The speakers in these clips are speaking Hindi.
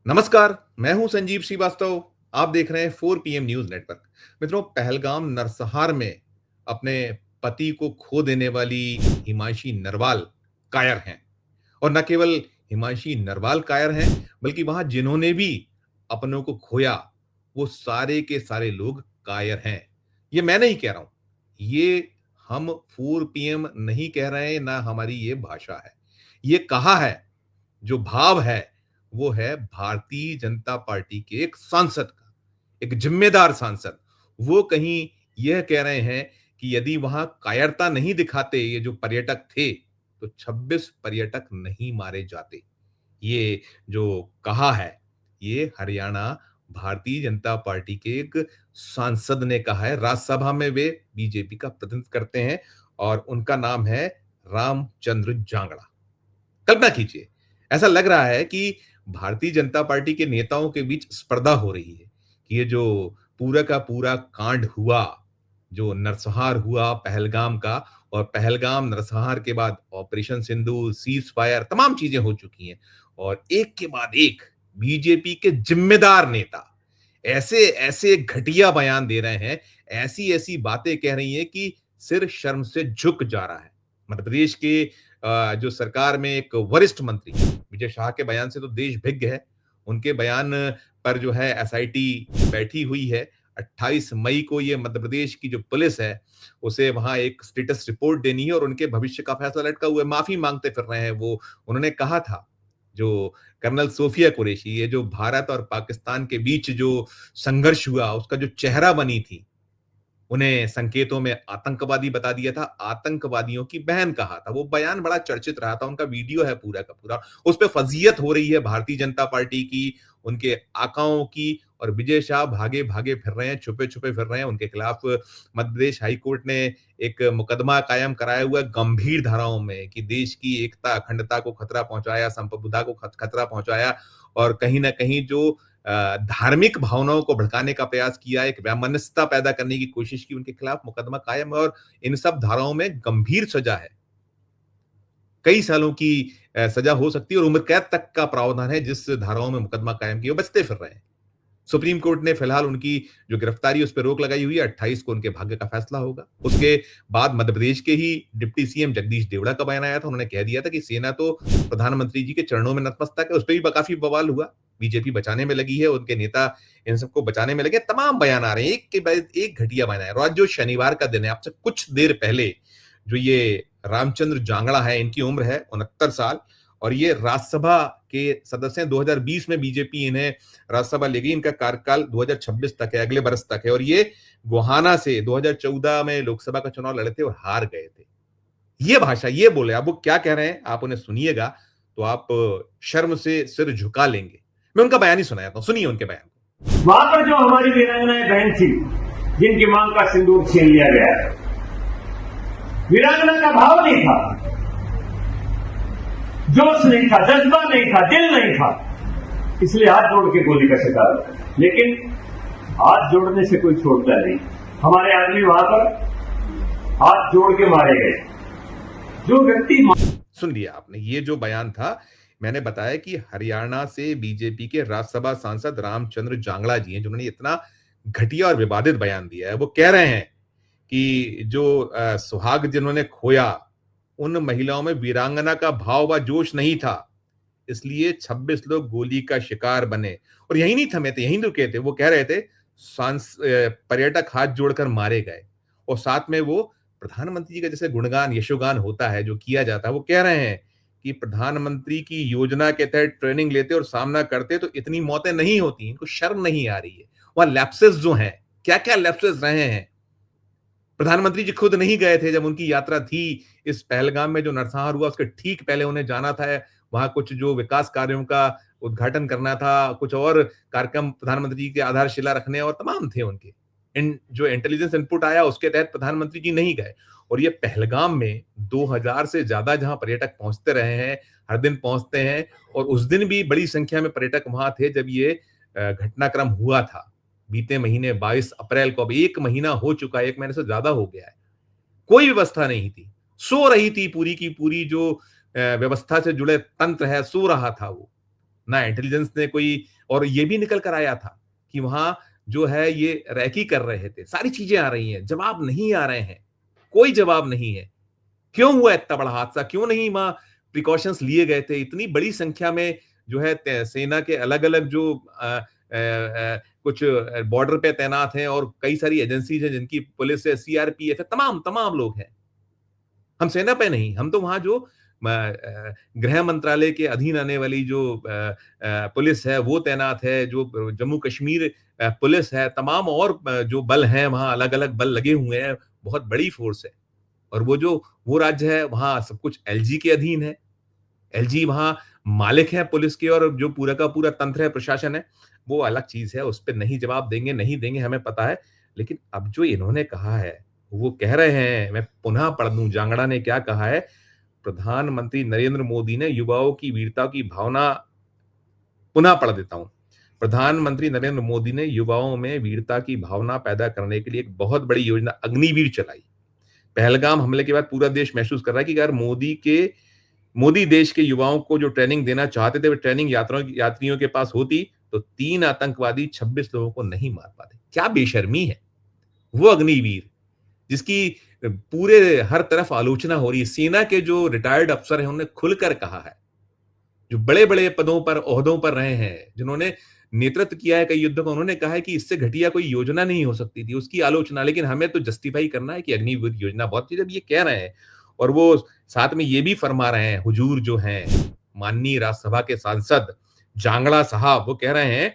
नमस्कार, मैं हूं संजीव श्रीवास्तव। आप देख रहे हैं 4 PM न्यूज नेटवर्क। मित्रों, पहलगाम नरसंहार में अपने पति को खो देने वाली हिमांशी नरवाल कायर हैं। और न केवल हिमांशी नरवाल कायर हैं, बल्कि वहां जिन्होंने भी अपनों को खोया, वो सारे के सारे लोग कायर हैं। ये मैं नहीं कह रहा हूं, ये हम 4 PM नहीं कह रहे हैं, ना हमारी ये भाषा है। ये कहा है, जो भाव है, वो है भारतीय जनता पार्टी के एक सांसद का, एक जिम्मेदार सांसद। वो कहीं यह कह रहे हैं कि यदि वहां कायरता नहीं दिखाते ये जो पर्यटक थे, तो 26 पर्यटक नहीं मारे जाते। ये जो कहा है, ये हरियाणा भारतीय जनता पार्टी के एक सांसद ने कहा है। राज्यसभा में वे बीजेपी का प्रतिनिधित्व करते हैं और उनका नाम है रामचंद्र जांगड़ा। कल्पना कीजिए, ऐसा लग रहा है कि भारतीय जनता पार्टी के नेताओं के बीच स्पर्धा हो रही है कि ये जो पूरा का पूरा कांड हुआ, जो नरसंहार हुआ पहलगाम का, और पहलगाम नरसंहार के बाद ऑपरेशन सिंदूर, सीज फायर, तमाम चीजें हो चुकी हैं, और एक के बाद एक बीजेपी के जिम्मेदार नेता ऐसे ऐसे घटिया बयान दे रहे हैं, ऐसी ऐसी बातें कह रही हैं कि सिर शर्म से झुक जा रहा है। मध्य प्रदेश के जो सरकार में एक वरिष्ठ मंत्री विजय शाह के बयान से तो देश भिज्ञ है। उनके बयान पर जो है एसआईटी बैठी हुई है। 28 मई को ये मध्य प्रदेश की जो पुलिस है, उसे वहां एक स्टेटस रिपोर्ट देनी है और उनके भविष्य का फैसला लटका हुआ है। माफी मांगते फिर रहे हैं वो। उन्होंने कहा था, जो कर्नल सोफिया कुरैशी, ये जो भारत और पाकिस्तान के बीच जो संघर्ष हुआ, उसका जो चेहरा बनी थी, उन्हें संकेतों में आतंकवादी बता दिया था, आतंकवादियों की बहन कहा था। वो बयान बड़ा चर्चित रहा था, उनका वीडियो है पूरा का पूरा। उस पे फजीयत हो रही है भारतीय जनता पार्टी की, उनके आकाओं की, और विजय शाह भागे भागे फिर रहे हैं, छुपे छुपे फिर रहे हैं। उनके खिलाफ मध्य प्रदेश हाईकोर्ट ने एक मुकदमा कायम कराया हुआ है गंभीर धाराओं में कि देश की एकता अखंडता को खतरा पहुंचाया, संप्रभुता को खतरा पहुंचाया, और कहीं ना कहीं जो धार्मिक भावनाओं को भड़काने का प्रयास किया, एक वैमनस्यता पैदा करने की कोशिश की, उनके खिलाफ मुकदमा कायम है। और इन सब धाराओं में गंभीर सजा है, कई सालों की सजा हो सकती है, और उम्र कैद तक का प्रावधान है। जिस धाराओं में मुकदमा कायम किया, बचते फिर रहे हैं। सुप्रीम कोर्ट ने फिलहाल उनकी जो गिरफ्तारी, उस पर रोक लगाई हुई है। 28 को उनके भाग्य का फैसला होगा। उसके बाद मध्य प्रदेश के ही डिप्टी सीएम जगदीश देवड़ा का बयान आया था। उन्होंने कह दिया था कि सेना तो प्रधानमंत्री जी के चरणों में नतमस्तक है। उस पर भी काफी बवाल हुआ। बीजेपी बचाने में लगी है, उनके नेता इन सबको बचाने में लगे। तमाम बयान आ रहे हैं, एक के बाद एक घटिया बयान आया। और आज जो शनिवार का दिन है, आपसे कुछ देर पहले जो ये रामचंद्र जांगड़ा है, इनकी उम्र है 69 साल, और ये राज्यसभा के सदस्य हैं। 2020 में बीजेपी इन्हें राज्यसभा ले गई। इनका कार्यकाल 2026 तक है, अगले बरस तक है। और ये गोहाना से 2014 में लोकसभा का चुनाव लड़े थे और हार गए थे। ये भाषा, ये बोले, अब वो क्या कह रहे हैं आप उन्हें सुनिएगा तो आप शर्म से सिर झुका लेंगे। मैं उनका बयान ही सुनाता हूं, सुनिए उनके बयान को। वहां पर जो हमारी वीरांगनाएं बहन थी, जिनकी मांग का सिंदूर छीन लिया गया, वीरांगना का भाव नहीं था, जोश नहीं था, जज्बा नहीं था, दिल नहीं था, इसलिए हाथ जोड़ के गोली का शिकार हुआ। लेकिन हाथ जोड़ने से कोई छोड़ता नहीं। हमारे आदमी वहां पर हाथ जोड़ के मारे गए। जो व्यक्ति, सुन लिया आपने, ये जो बयान था, मैंने बताया कि हरियाणा से बीजेपी के राज्यसभा सांसद रामचंद्र जांगड़ा जी हैं, जिन्होंने इतना घटिया और विवादित बयान दिया है। वो कह रहे हैं कि जो सुहाग जिन्होंने खोया, उन महिलाओं में वीरांगना का भाव व जोश नहीं था, इसलिए 26 लोग गोली का शिकार बने। और यही नहीं थमे थे, यही रुके थे। वो कह रहे थे पर्यटक हाथ जोड़कर मारे गए। और साथ में वो प्रधानमंत्री जी का जैसे गुणगान, यशोगान होता है, जो किया जाता है, वो कह रहे हैं कि प्रधानमंत्री की योजना के तहत ट्रेनिंग लेते और सामना करते तो इतनी मौतें नहीं होती। इनको शर्म नहीं आ रही है। वहां लैप्सेस जो हैं, क्या क्या लैप्सेस रहे हैं। प्रधानमंत्री जी खुद नहीं गए थे जब उनकी यात्रा थी इस पहलगाम में जो नरसंहार हुआ, उसके ठीक पहले उन्हें जाना था वहां कुछ जो विकास कार्यों का उद्घाटन करना था, कुछ और कार्यक्रम प्रधानमंत्री जी की आधारशिला रखने और तमाम थे उनके। जो इंटेलिजेंस इनपुट आया उसके तहत प्रधानमंत्री जी नहीं गए। और ये पहलगाम में 2000 से ज्यादा जहां पर्यटक पहुंचते रहे हैं, हर दिन पहुंचते हैं, और उस दिन भी बड़ी संख्या में पर्यटक वहां थे जब ये घटनाक्रम हुआ था। बीते महीने 22 अप्रैल को, अब 1 महीना हो चुका है, 1 महीने से ज्यादा हो गया है। कोई व्यवस्था नहीं थी, सो रही थी पूरी की पूरी जो व्यवस्था से जुड़े तंत्र है, सो रहा था वो। ना इंटेलिजेंस ने कोई, और ये भी निकल कर आया था कि वहां जो है ये रैकी कर रहे थे। सारी चीजें आ रही हैं, जवाब नहीं आ रहे हैं, कोई जवाब नहीं है। क्यों हुआ इतना बड़ा हादसा? क्यों नहीं वहां प्रिकॉशंस लिए गए थे? इतनी बड़ी संख्या में जो है सेना के अलग-अलग जो कुछ बॉर्डर पे तैनात हैं और कई सारी एजेंसीज हैं जिनकी पुलिस है, सीआरपीएफ है, तमाम तमाम लोग हैं। हम सेना पे नहीं, हम तो वहां जो गृह मंत्रालय के अधीन आने वाली जो पुलिस है वो तैनात है, जो जम्मू कश्मीर पुलिस है, तमाम और जो बल हैं वहां अलग-अलग बल लगे हुए हैं, बहुत बड़ी फोर्स है। और वो राज्य है वहां सब कुछ एलजी के अधीन है। एलजी वहां मालिक है पुलिस के, और जो पूरा का पूरा तंत्र है, प्रशासन है, वो अलग चीज है। उस पर नहीं जवाब देंगे, नहीं देंगे, हमें पता है। लेकिन अब जो इन्होंने कहा है, वो कह रहे हैं, मैं पुनः पढ़ दूं जांगड़ा ने क्या कहा है। प्रधानमंत्री नरेंद्र मोदी ने युवाओं की वीरता की भावना, पुनः पढ़ देता हूं। प्रधानमंत्री नरेंद्र मोदी ने युवाओं में वीरता की भावना पैदा करने के लिए एक बहुत बड़ी योजना अग्निवीर चलाई। पहलगाम हमले के बाद पूरा देश महसूस कर रहा है कि अगर मोदी देश के युवाओं को जो ट्रेनिंग देना चाहते थे, वो ट्रेनिंग यात्रियों के पास होती, तो 3 आतंकवादी 26 लोगों को नहीं मार पाते। क्या बेशर्मी है! वो अग्निवीर, जिसकी पूरे हर तरफ आलोचना हो रही है। सेना के जो रिटायर्ड अफसर हैं, उन्होंने खुलकर कहा है, जो बड़े-बड़े पदों पर, ओहदों पर रहे हैं, जिन्होंने नेतृत्व किया है कई युद्धों का, उन्होंने कहा है कि इससे घटिया कोई योजना नहीं हो सकती थी, उसकी आलोचना। लेकिन हमें तो जस्टिफाई करना है कि अग्निवीर योजना बहुत थी। जब ये कह रहे हैं और वो साथ में ये भी फरमा रहे हैं, हुजूर जो हैं, माननीय राज्यसभा के सांसद जांगड़ा साहब, वो कह रहे हैं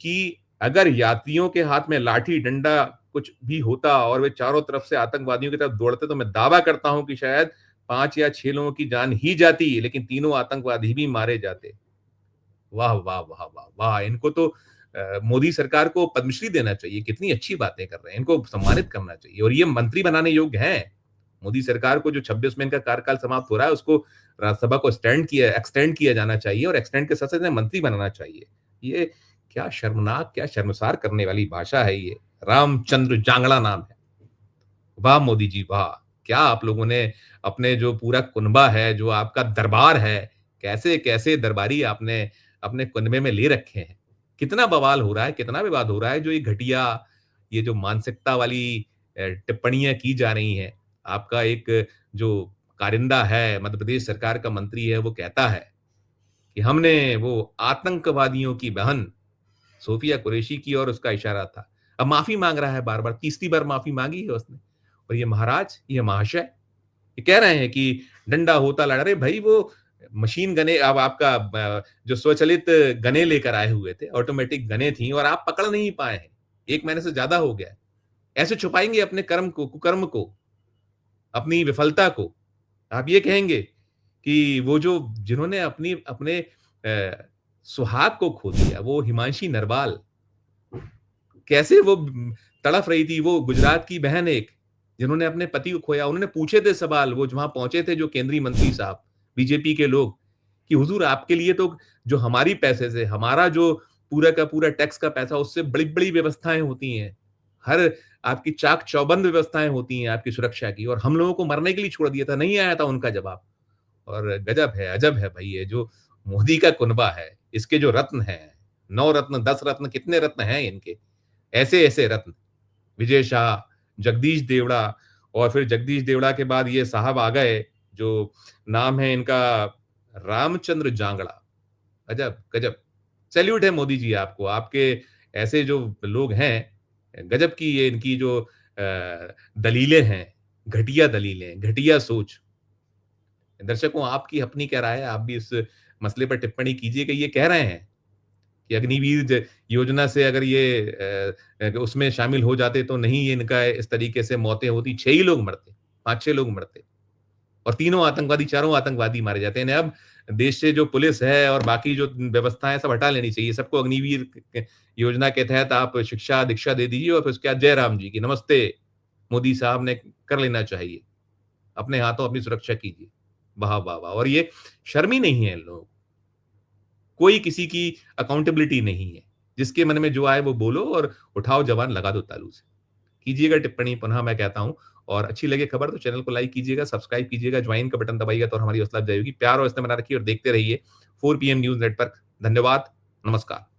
कि अगर यात्रियों के हाथ में लाठी, डंडा कुछ भी होता और वे चारों तरफ से आतंकवादियों की तरफ दौड़ते, तो मैं दावा करता हूं कि शायद 5 या 6 लोगों की जान ही जाती, लेकिन तीनों आतंकवादी भी मारे जाते। वाह, वाह, वाह, वाह, वाह! इनको तो मोदी सरकार को पद्मश्री देना चाहिए। कितनी अच्छी बातें कर रहे हैं। इनको सम्मानित करना चाहिए, और ये मंत्री बनाने योग्य हैं। मोदी सरकार को जो 26 में इनका कार्यकाल समाप्त हो रहा है, उसको राज्यसभा को एक्सटेंड किया जाना चाहिए, और एक्सटेंड के साथ-साथ इन्हें मंत्री बनाना चाहिए। ये क्या शर्मनाक, क्या शर्मसार करने वाली भाषा है ये। रामचंद्र जांगड़ा नाम है। वाह मोदी जी वाह! क्या आप लोगों ने अपने जो पूरा कुनबा है, जो आपका दरबार है, कैसे-कैसे दरबारी आपने अपने कुनबे में ले रखे हैं। कितना बवाल हो रहा है, कितना विवाद हो रहा है, जो ये घटिया, ये जो मानसिकता वाली टिप्पणियाँ की जा रही हैं। आपका एक जो कारिंदा है, मध्य प्रदेश सरकार का मंत्री है, वो कहता है कि हमने वो आतंकवादियों की बहन सोफिया कुरैशी की और उसका इशारा था। अब माफ़ी माँग रहा है बार-बार, तीसरी बार माफ़ी माँगी है उसने। और ये महाराज, ये महाशय, ये कह रहे हैं कि डंडा होता लड़ा। अरे भाई, वो मशीन गनें, अब आपका जो स्वचालित गनें लेकर आए हुए थे, ऑटोमेटिक गनें थी, और आप पकड़ नहीं पाए हैं। 1 महीने से ज़्यादा हो गया है। ऐसे छुपाएँगे अपने कर्म को, कुकर्म को, अपनी विफलता को। आप ये कहेंगे कि वो जो जिन्होंने अपने सुहाग को खो दिया, वो हिमांशी नरवाल, कैसे वो तड़फ रही थी, वो गुजरात की बहन एक, जिन्होंने अपने पति को खोया। उन्होंने पूछे थे सवाल, वो वहाँ पहुँचे थे जो केंद्रीय मंत्री साहब, बीजेपी के लोग, कि हुज़ूर आपके लिए तो जो हमारी पैसे से, हमारा जो पूरा का पूरा टैक्स का पैसा, उससे बड़ी-बड़ी व्यवस्थाएँ होती हैं। हर आपकी चाक-चौबंद व्यवस्थाएँ होती हैं आपकी सुरक्षा की, और हम लोगों को मरने के लिए छोड़ दिया था। नहीं आया था उनका जवाब। और गजब है, अजब है भई, ये जो मोदी का कुनबा है, इसके जो रत्न हैं, 9 रत्न, 10 रत्न, कितने रत्न हैं इनके, ऐसे-ऐसे रत्न। विजय शाह, जगदीश देवड़ा, और फिर जगदीश देवड़ा के बाद ये साहब आ गए, जो नाम है इनका रामचंद्र जांगड़ा। अजब, गजब! सैल्यूट है मोदी जी आपको, आपके ऐसे जो लोग हैं, गजब की ये इनकी जो दलीलें हैं, दलीलें, घटिया सोच। दर्शकों, आपकी अपनी क्या राय है? आप भी इस मसले पर टिप्पणी कीजिएगा। ये कह रहे हैं कि अग्निवीर योजना से अगर ये उसमें शामिल हो जाते, तो नहीं ये इनका इस तरीके से मौतें होती, 6 ही लोग मरते, 5-6 लोग मरते, और तीनों आतंकवादी, चारों आतंकवादी मारे जाते हैं। अब देश से जो पुलिस है और बाकी जो व्यवस्थाएं, सब हटा लेनी चाहिए। सबको अग्निवीर योजना के तहत आप शिक्षा दीक्षा दे दीजिए, और फिर उसके बाद जय राम जी की नमस्ते मोदी साहब ने कर लेना चाहिए। अपने हाथों अपनी सुरक्षा कीजिए। वाह वाह वाह! और ये शर्म ही नहीं है इन लोगों को। कोई किसी की अकाउंटेबिलिटी नहीं है। जिसके मन में जो आए वो बोलो, और उठाओ जवान लगा दो तालू से। कीजिएगा टिप्पणी, पुनः मैं कहता हूँ। और अच्छी लगे खबर तो चैनल को लाइक कीजिएगा, सब्सक्राइब कीजिएगा, ज्वाइन का बटन दबाइएगा, तो हमारी हौसला अफजाई होगी। प्यार और स्नेह बना रखिए और देखते रहिए 4 पीएम न्यूज़ नेटवर्क। धन्यवाद, नमस्कार।